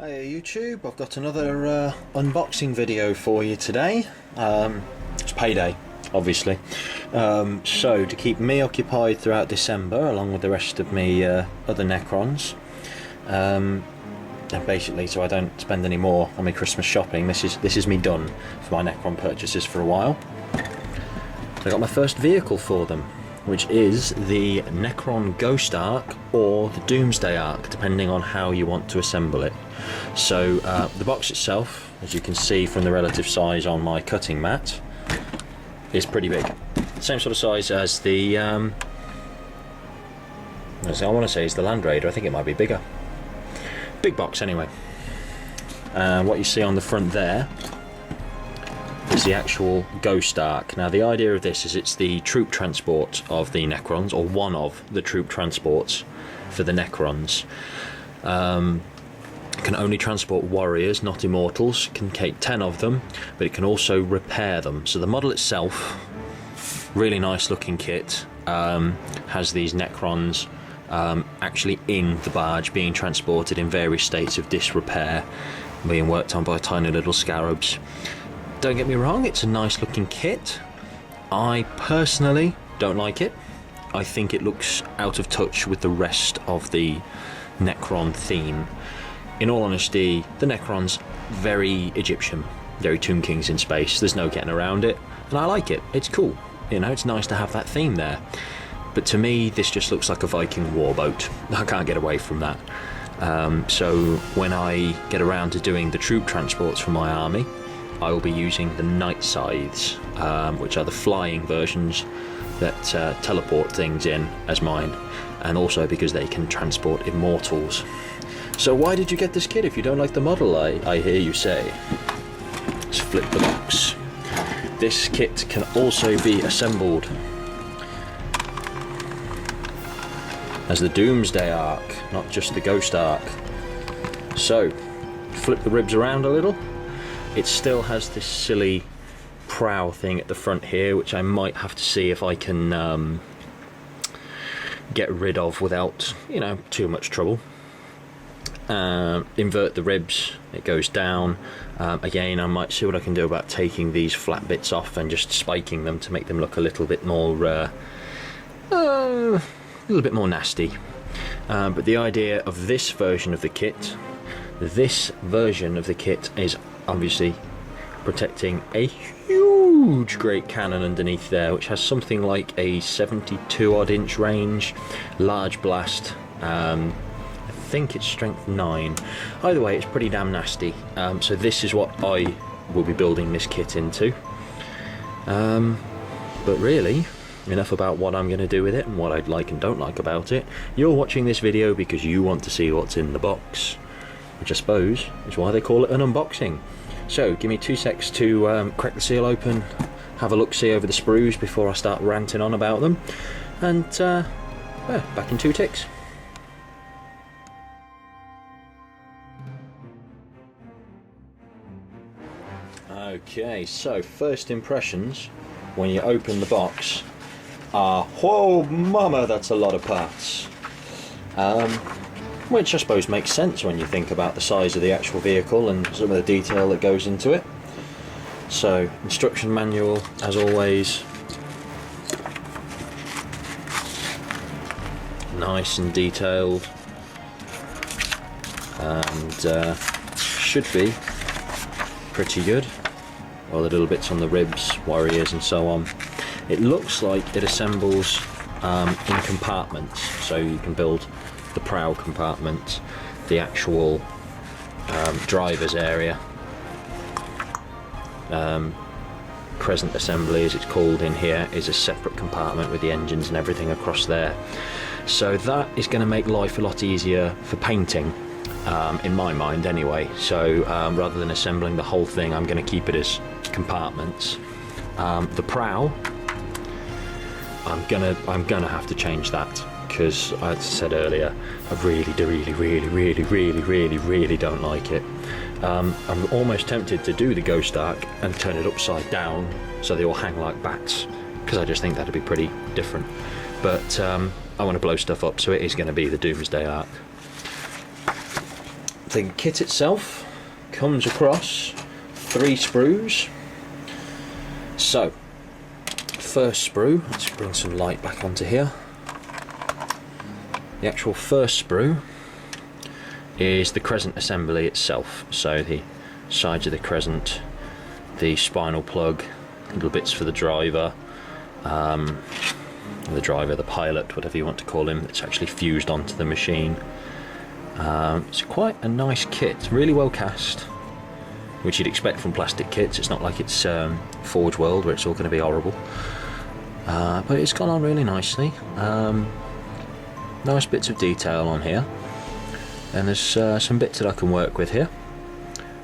Hey YouTube, I've got another unboxing video for you today. It's payday, obviously. So to keep me occupied throughout December, along with the rest of me other Necrons, and basically so I don't spend any more on my Christmas shopping, this is me done for my Necron purchases for a while. So I got my first vehicle for them, which is the Necron Ghost Ark or the Doomsday Ark, depending on how you want to assemble it. So the box itself, as you can see from the relative size on my cutting mat, is pretty big. Same sort of size as the, I want to say is the Land Raider. I think it might be bigger. Big box anyway. What you see on the front there is the actual Ghost Ark. Now the idea of this is it's the troop transport of the Necrons, or one of the troop transports for the Necrons. It can only transport warriors, not immortals. It can take 10 of them, but it can also repair them. So the model itself, really nice looking kit, has these Necrons actually in the barge, being transported in various states of disrepair, being worked on by tiny little scarabs. Don't get me wrong, it's a nice looking kit. I personally don't like it. I think it looks out of touch with the rest of the Necron theme. In all honesty, the Necron's very Egyptian, very Tomb Kings in space. There's no getting around it, and I like it. It's cool. You know, it's nice to have that theme there. But to me, this just looks like a Viking warboat. I can't get away from that. So when I get around to doing the troop transports for my army, I will be using the Night Scythes, which are the flying versions that teleport things in as mine, and also because they can transport immortals. So why did you get this kit if you don't like the model, I hear you say? Let's flip the box. This kit can also be assembled as the Doomsday Ark, not just the Ghost Ark. So, flip the ribs around a little. It still has this silly prow thing at the front here, which I might have to see if I can get rid of without, you know, too much trouble. Invert the ribs, it goes down. Again, I might see what I can do about taking these flat bits off and just spiking them to make them look a little bit more nasty. But the idea of this version of the kit, is obviously protecting a huge great cannon underneath there, which has something like a 72 odd inch range, large blast. I think it's strength 9. Either way, it's pretty damn nasty. So this is what I will be building this kit into. But really, enough about what I'm going to do with it and what I like and don't like about it. You're watching this video because you want to see what's in the box, which I suppose is why they call it an unboxing. So give me 2 secs to crack the seal open, have a look-see over the sprues before I start ranting on about them, and yeah, back in 2 ticks. Okay, so first impressions when you open the box are, whoa mama, that's a lot of parts. Which I suppose makes sense when you think about the size of the actual vehicle and some of the detail that goes into it. So, instruction manual, as always. Nice and detailed. And should be pretty good. All the little bits on the ribs, warriors and so on. It looks like it assembles in compartments, so you can build the prow compartment, the actual driver's area, present assembly as it's called in here is a separate compartment with the engines and everything across there. So that is going to make life a lot easier for painting, in my mind anyway. So rather than assembling the whole thing, I'm going to keep it as compartments. The prow, I'm gonna have to change that, because as I said earlier, I really don't like it. I'm almost tempted to do the Ghost Ark and turn it upside down so they all hang like bats, because I just think that'd be pretty different. But I want to blow stuff up, so it is going to be the Doomsday Ark. the kit itself comes across 3 sprues. So, first sprue, let's bring some light back onto here. The actual first sprue is the crescent assembly itself, so the sides of the crescent, the spinal plug, little bits for the driver, the pilot, whatever you want to call him, that's actually fused onto the machine. It's quite a nice kit, really well cast, which you'd expect from plastic kits. It's not like it's Forge World where it's all going to be horrible, but it's gone on really nicely. Nice bits of detail on here, and there's some bits that I can work with here,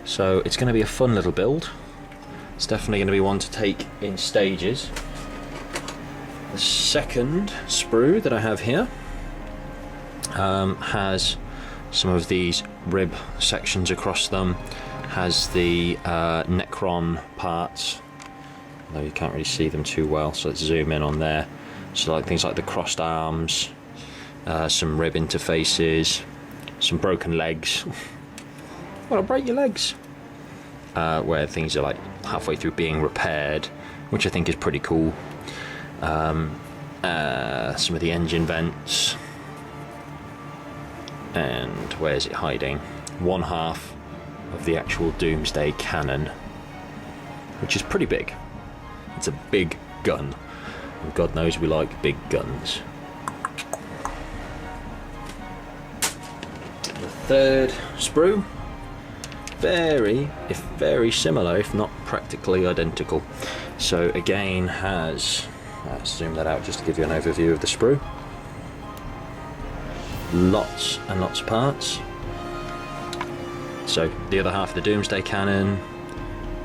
so it's going to be a fun little build. It's definitely going to be one to take in stages. The second sprue that I have here has some of these rib sections across them, has the Necron parts, though you can't really see them too well, so let's zoom in on there. So like things like the crossed arms, some rib interfaces, some broken legs. Well, break your legs. Where things are like halfway through being repaired, which I think is pretty cool. Some of the engine vents, and where's it hiding? One half of the actual Doomsday cannon, which is pretty big. It's a big gun, and God knows we like big guns. The third sprue, very similar, if not practically identical. So again has, let's zoom that out just to give you an overview of the sprue. Lots and lots of parts. So the other half of the Doomsday cannon,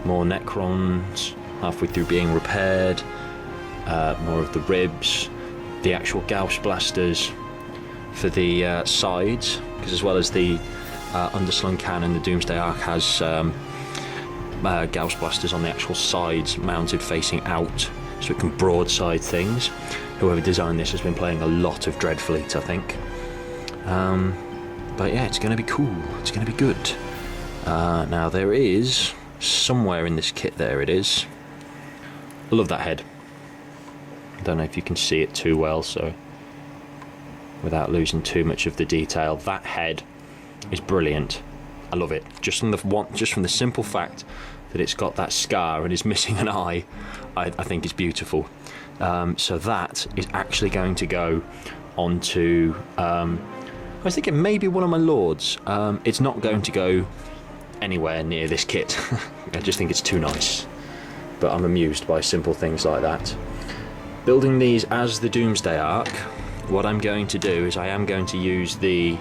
more Necrons halfway through being repaired, more of the ribs, the actual Gauss blasters for the sides, because as well as the underslung cannon, the Doomsday Ark has Gauss blasters on the actual sides, mounted facing out, so it can broadside things. Whoever designed this has been playing a lot of Dreadfleet, I think. But yeah, it's going to be cool, it's going to be good. Now there is, somewhere in this kit, there it is. I love that head. I don't know if you can see it too well, so without losing too much of the detail, that head is brilliant. I love it. Just from the simple fact that it's got that scar and is missing an eye, I think it's beautiful. So that is actually going to go onto, I was thinking maybe one of my lords. It's not going to go anywhere near this kit. I just think it's too nice. But I'm amused by simple things like that. Building these as the Doomsday Ark, what I'm going to do is I am going to use the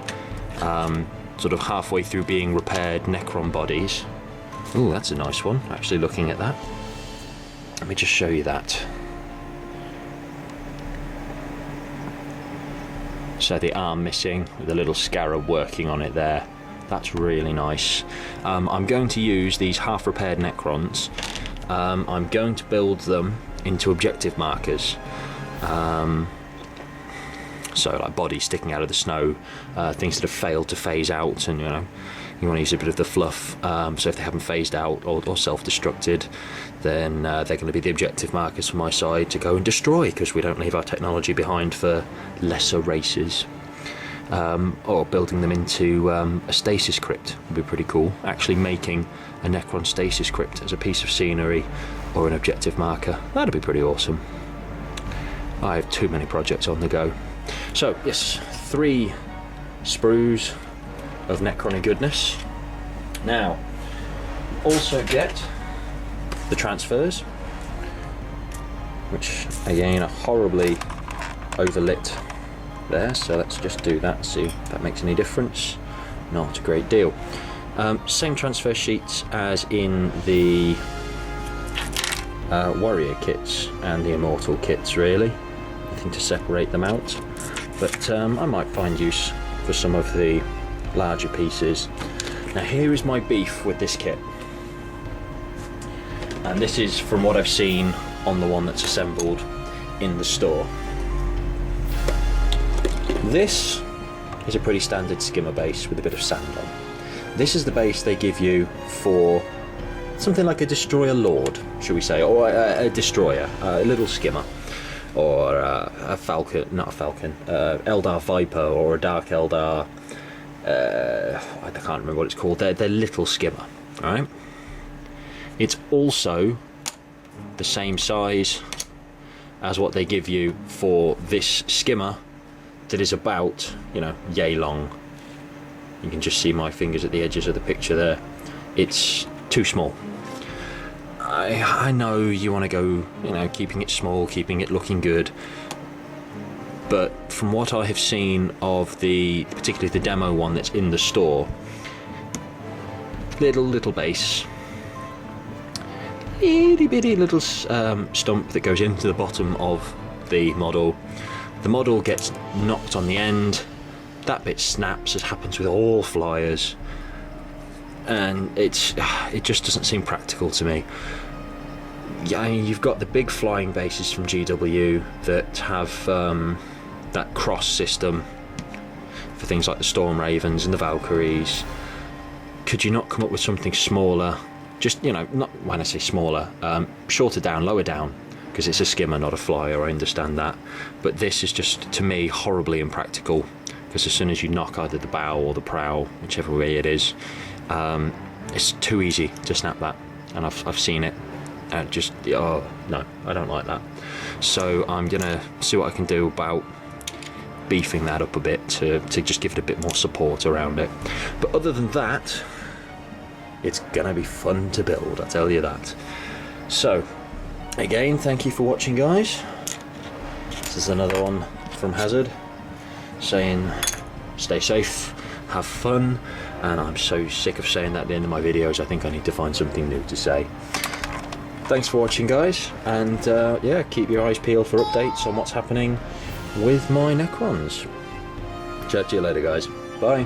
sort of halfway through being repaired Necron bodies. Ooh, that's a nice one, actually, looking at that. Let me just show you that. So the arm missing, with a little scarab working on it there. That's really nice. I'm going to use these half-repaired Necrons. I'm going to build them into objective markers. So like bodies sticking out of the snow, things that have failed to phase out, and you want to use a bit of the fluff. So if they haven't phased out or self-destructed, then they're going to be the objective markers for my side to go and destroy, because we don't leave our technology behind for lesser races. Or building them into a stasis crypt would be pretty cool. Actually making a Necron stasis crypt as a piece of scenery or an objective marker, that'd be pretty awesome. I have too many projects on the go. So yes, 3 sprues of Necron goodness. Now, also get the transfers, which again are horribly overlit there, so let's just do that, see if that makes any difference. Not a great deal. Same transfer sheets as in the warrior kits and the immortal kits, really. Nothing to separate them out, but I might find use for some of the larger pieces. Now here is my beef with this kit, and this is from what I've seen on the one that's assembled in the store. This is a pretty standard skimmer base with a bit of sand on. this is the base they give you for something like a destroyer lord, shall we say, or a destroyer, a little skimmer, or a falcon, not a falcon, Eldar Viper, or a Dark Eldar, I can't remember what it's called, they're little skimmer, alright? It's also the same size as what they give you for this skimmer that is about, you know, yay long. You can just see my fingers at the edges of the picture there. It's too small. I know you want to go, you know, keeping it small, keeping it looking good, but from what I have seen of particularly the demo one that's in the store, little base, itty bitty little stump that goes into the bottom of the model. The model gets knocked on the end, that bit snaps, as happens with all flyers, and it just doesn't seem practical to me. Yeah, you've got the big flying bases from GW that have that cross system for things like the Storm Ravens and the Valkyries. Could you not come up with something smaller? Just, you know, not when I say smaller, shorter down, lower down, because it's a skimmer, not a flyer, I understand that. But this is just, to me, horribly impractical, because as soon as you knock either the bow or the prow, whichever way it is, it's too easy to snap that, and I've seen it, and just, oh no, I don't like that. So I'm gonna see what I can do about beefing that up a bit to just give it a bit more support around it. But other than that, it's gonna be fun to build, I tell you that. So again, thank you for watching, guys. This is another one from Hazard saying stay safe, have fun, and I'm so sick of saying that at the end of my videos. I think I need to find something new to say. Thanks for watching, guys, and yeah, keep your eyes peeled for updates on what's happening with my Necrons. Chat to you later, guys. Bye.